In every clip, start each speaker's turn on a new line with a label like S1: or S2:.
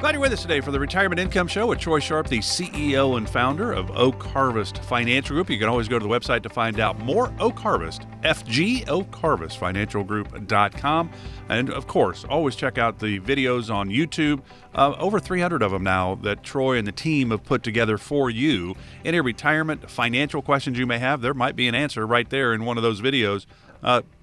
S1: Glad you're with us today for the Retirement Income Show with Troy Sharp, the CEO and founder of Oak Harvest Financial Group. You can always go to the website to find out more. Oak Harvest, Oak Harvest FinancialGroup.com. And of course, always check out the videos on YouTube. Over 300 of them now that Troy and the team have put together for you. Any retirement financial questions you may have, there might be an answer right there in one of those videos.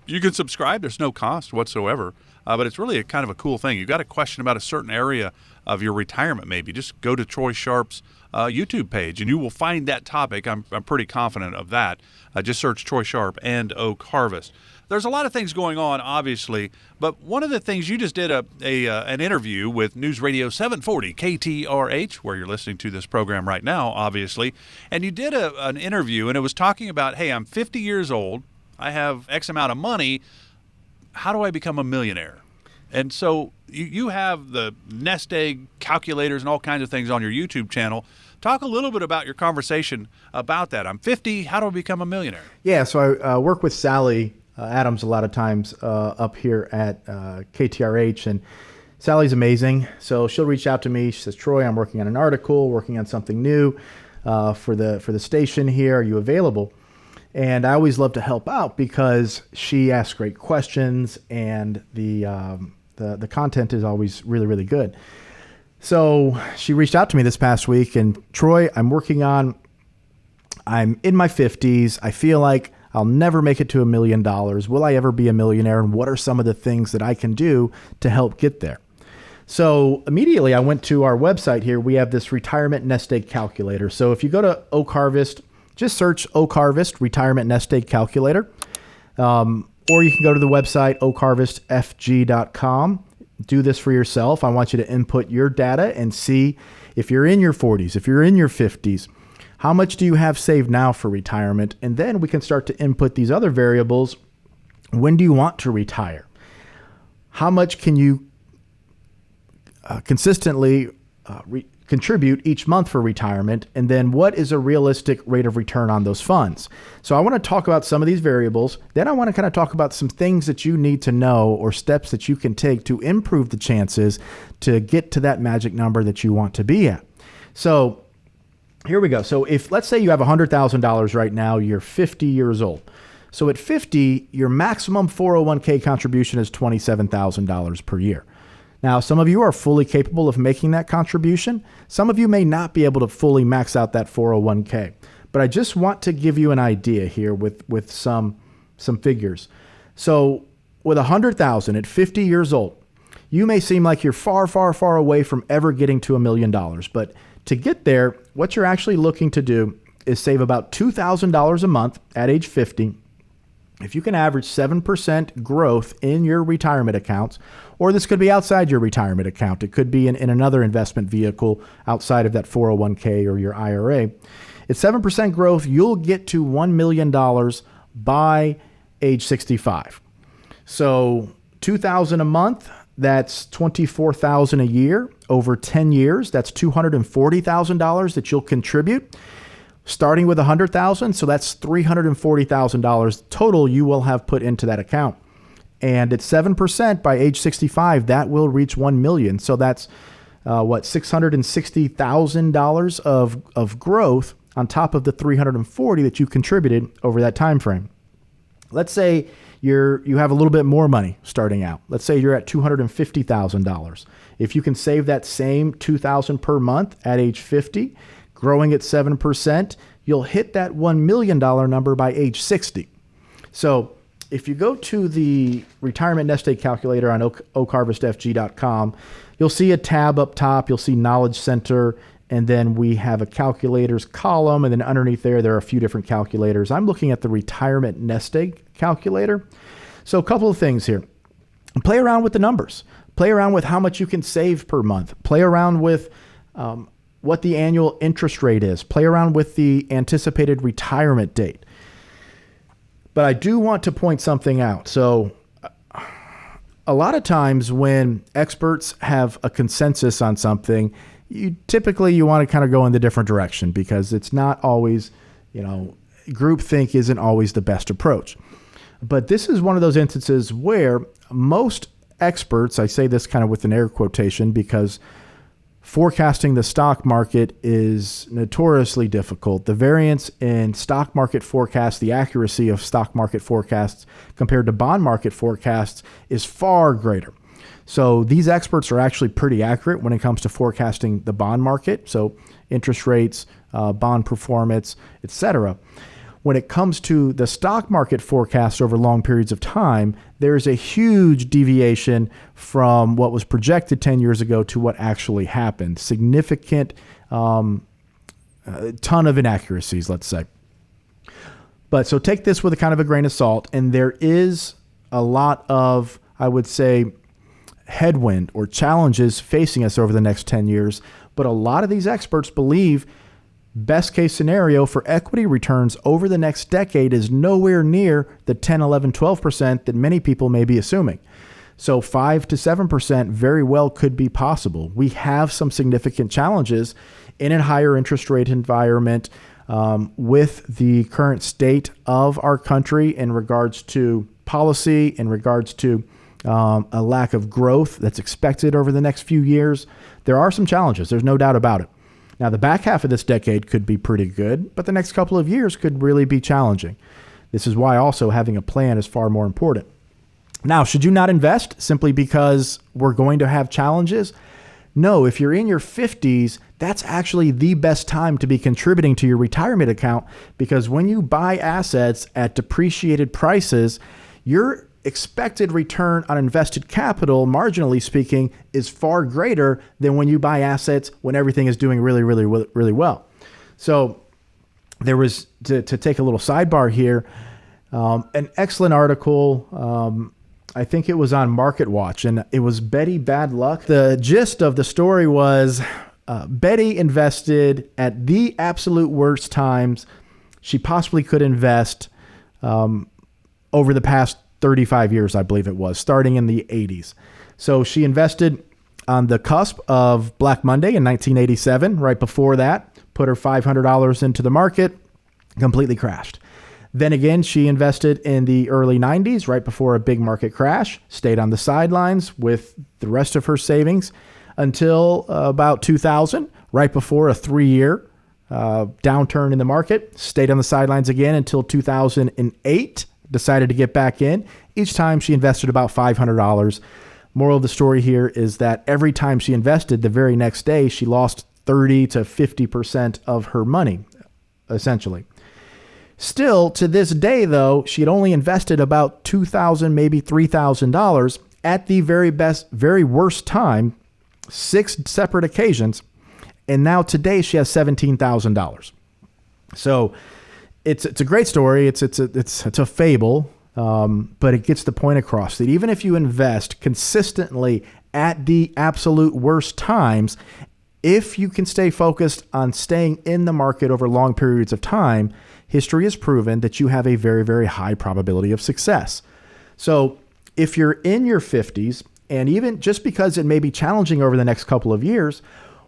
S1: You can subscribe. There's no cost whatsoever. But it's really a kind of a cool thing. You've got a question about a certain area of your retirement, maybe. Just go to Troy Sharp's YouTube page, and you will find that topic. I'm pretty confident of that. Just search Troy Sharp and Oak Harvest. There's a lot of things going on, obviously, but one of the things you just did an interview with News Radio 740 KTRH, where you're listening to this program right now, obviously, and you did an interview, and it was talking about, hey, I'm 50 years old, I have X amount of money. How do I become a millionaire? And so you have the nest egg calculators and all kinds of things on your YouTube channel. Talk a little bit about your conversation about that. I'm 50. How do I become a millionaire?
S2: Yeah, so I work with Sally Adams a lot of times up here at KTRH, and Sally's amazing. So she'll reach out to me. She says, Troy, I'm working on an article, working on something new for the station here. Are you available? And I always love to help out because she asks great questions, and the content is always really, really good. So she reached out to me this past week, and Troy, I'm in my 50s. I feel like I'll never make it to $1 million. Will I ever be a millionaire? And what are some of the things that I can do to help get there? So immediately I went to our website here. We have this retirement nest egg calculator. So if you go to Oak Harvest, just search Oak Harvest Retirement Nest Egg Calculator. Or you can go to the website, oakharvestfg.com. Do this for yourself. I want you to input your data and see if you're in your 40s, if you're in your 50s, how much do you have saved now for retirement? And then we can start to input these other variables. When do you want to retire? How much can you consistently contribute each month for retirement, and then what is a realistic rate of return on those funds? So I want to talk about some of these variables. Then I want to kind of talk about some things that you need to know or steps that you can take to improve the chances to get to that magic number that you want to be at. So here we go. So if let's say you have $100,000 right now, you're 50 years old. So at 50, your maximum 401k contribution is $27,000 per year. Now, some of you are fully capable of making that contribution. Some of you may not be able to fully max out that 401k. But I just want to give you an idea here with some figures. So with $100,000 at 50 years old, you may seem like you're far, far, far away from ever getting to $1 million. But to get there, what you're actually looking to do is save about $2,000 a month at age 50. If you can average 7% growth in your retirement accounts, or this could be outside your retirement account, it could be in another investment vehicle outside of that 401k or your IRA. At 7% growth, you'll get to $1 million by age 65. So $2,000 a month, that's $24,000 a year. Over 10 years, that's $240,000 that you'll contribute. Starting with $100,000, so that's $340,000 total you will have put into that account. And at 7% by age 65, that will reach $1 million. So that's $660,000 of growth on top of the $340,000 that you contributed over that time frame. Let's say you have a little bit more money starting out. Let's say you're at $250,000. If you can save that same $2,000 per month at age 50, growing at 7%, you'll hit that $1 million number by age 60. So if you go to the retirement nest egg calculator on oakharvestfg.com, you'll see a tab up top. You'll see Knowledge Center, and then we have a calculators column, and then underneath there are a few different calculators. I'm looking at the retirement nest egg calculator. So a couple of things here. Play around with the numbers. Play around with how much you can save per month. Play around with what the annual interest rate is. Play around with the anticipated retirement date. But I do want to point something out. So a lot of times when experts have a consensus on something, you want to kind of go in the different direction because it's not always, groupthink isn't always the best approach. But this is one of those instances where most experts, I say this kind of with an air quotation because forecasting the stock market is notoriously difficult. The variance in stock market forecasts, the accuracy of stock market forecasts compared to bond market forecasts is far greater. So these experts are actually pretty accurate when it comes to forecasting the bond market. So interest rates, bond performance, etc. When it comes to the stock market forecast over long periods of time, there's a huge deviation from what was projected 10 years ago to what actually happened. Significant ton of inaccuracies, let's say. But so take this with a kind of a grain of salt. And there is a lot of, I would say, headwind or challenges facing us over the next 10 years. But a lot of these experts believe best case scenario for equity returns over the next decade is nowhere near the 10, 11, 12% that many people may be assuming. So 5 to 7% very well could be possible. We have some significant challenges in a higher interest rate environment with the current state of our country in regards to policy, in regards to a lack of growth that's expected over the next few years. There are some challenges. There's no doubt about it. Now, the back half of this decade could be pretty good, but the next couple of years could really be challenging. This is why also having a plan is far more important. Now, should you not invest simply because we're going to have challenges? No, if you're in your 50s, that's actually the best time to be contributing to your retirement account, because when you buy assets at depreciated prices, your expected return on invested capital, marginally speaking, is far greater than when you buy assets when everything is doing really, really, really well. So there was, to take a little sidebar here, an excellent article. I think it was on Market Watch, and it was Betty Badluck. The gist of the story was Betty invested at the absolute worst times she possibly could invest over the past 35 years, I believe it was, starting in the 80s. So she invested on the cusp of Black Monday in 1987. Right before that, put her $500 into the market, completely crashed. Then again, she invested in the early 90s, right before a big market crash, stayed on the sidelines with the rest of her savings until about 2000, right before a 3-year downturn in the market, stayed on the sidelines again until 2008. Decided to get back in. Each time she invested about $500. Moral of the story here is that every time she invested, the very next day, she lost 30 to 50% of her money, essentially. Still, to this day, though, she had only invested about $2,000, maybe $3,000 at the very worst time, 6 separate occasions. And now today she has $17,000. So it's a great story. It's a fable, but it gets the point across that even if you invest consistently at the absolute worst times, if you can stay focused on staying in the market over long periods of time, history has proven that you have a very, very high probability of success. So if you're in your 50s, and even just because it may be challenging over the next couple of years,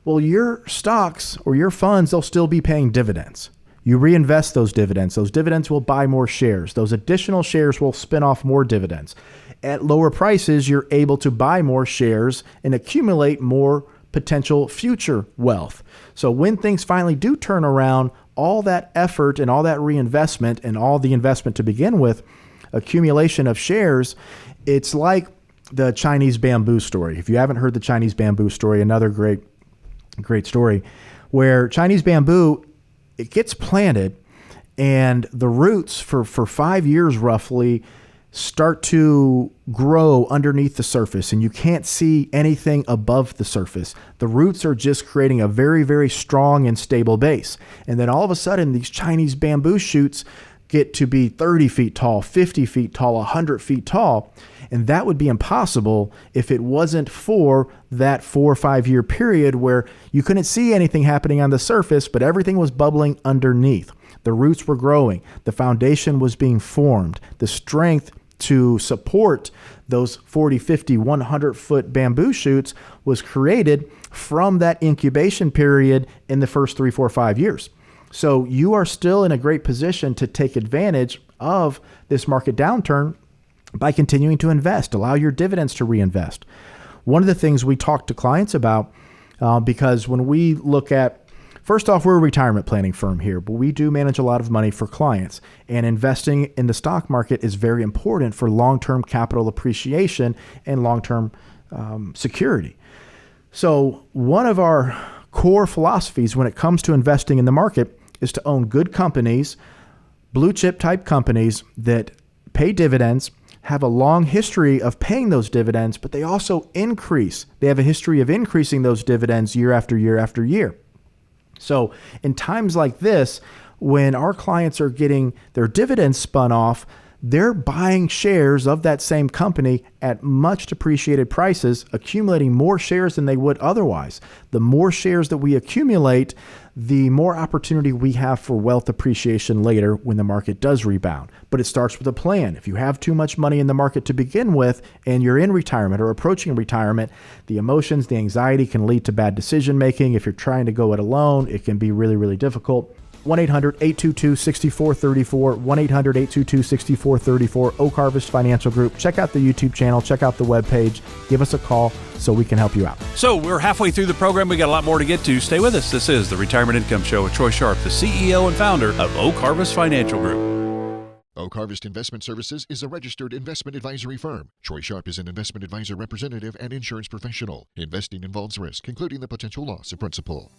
S2: well, your stocks or your funds, they'll still be paying dividends. You reinvest those dividends. Those dividends will buy more shares. Those additional shares will spin off more dividends. At lower prices, you're able to buy more shares and accumulate more potential future wealth. So when things finally do turn around, all that effort and all that reinvestment and all the investment to begin with, accumulation of shares, it's like the Chinese bamboo story. If you haven't heard the Chinese bamboo story, another great story, where Chinese bamboo, it gets planted and the roots for 5 years roughly start to grow underneath the surface, and you can't see anything above the surface. The roots are just creating a very, very strong and stable base. And then all of a sudden, these Chinese bamboo shoots get to be 30 feet tall, 50 feet tall, 100 feet tall. And that would be impossible if it wasn't for that 4 or 5 year period where you couldn't see anything happening on the surface, but everything was bubbling underneath. The roots were growing. The foundation was being formed. The strength to support those 40, 50, 100-foot bamboo shoots was created from that incubation period in the first 3, 4, 5 years. So you are still in a great position to take advantage of this market downturn by continuing to invest. Allow your dividends to reinvest. One of the things we talk to clients about because when we look at, first off, we're a retirement planning firm here, but we do manage a lot of money for clients. And investing in the stock market is very important for long-term capital appreciation and long-term security. So one of our core philosophies when it comes to investing in the market is to own good companies, blue chip type companies that pay dividends, have a long history of paying those dividends, but they also increase. They have a history of increasing those dividends year after year after year. So in times like this, when our clients are getting their dividends spun off, they're buying shares of that same company at much depreciated prices, accumulating more shares than they would otherwise. The more shares that we accumulate, the more opportunity we have for wealth appreciation later when the market does rebound. But it starts with a plan. If you have too much money in the market to begin with and you're in retirement or approaching retirement, the emotions, the anxiety can lead to bad decision making. If you're trying to go it alone, it can be really, really difficult. 1-800-822-6434, 1-800-822-6434, Oak Harvest Financial Group. Check out the YouTube channel, check out the webpage, give us a call so we can help you out.
S1: So we're halfway through the program. We got a lot more to get to. Stay with us. This is the Retirement Income Show with Troy Sharp, the CEO and founder of Oak Harvest Financial Group.
S3: Oak Harvest Investment Services is a registered investment advisory firm. Troy Sharp is an investment advisor representative and insurance professional. Investing involves risk, including the potential loss of principal.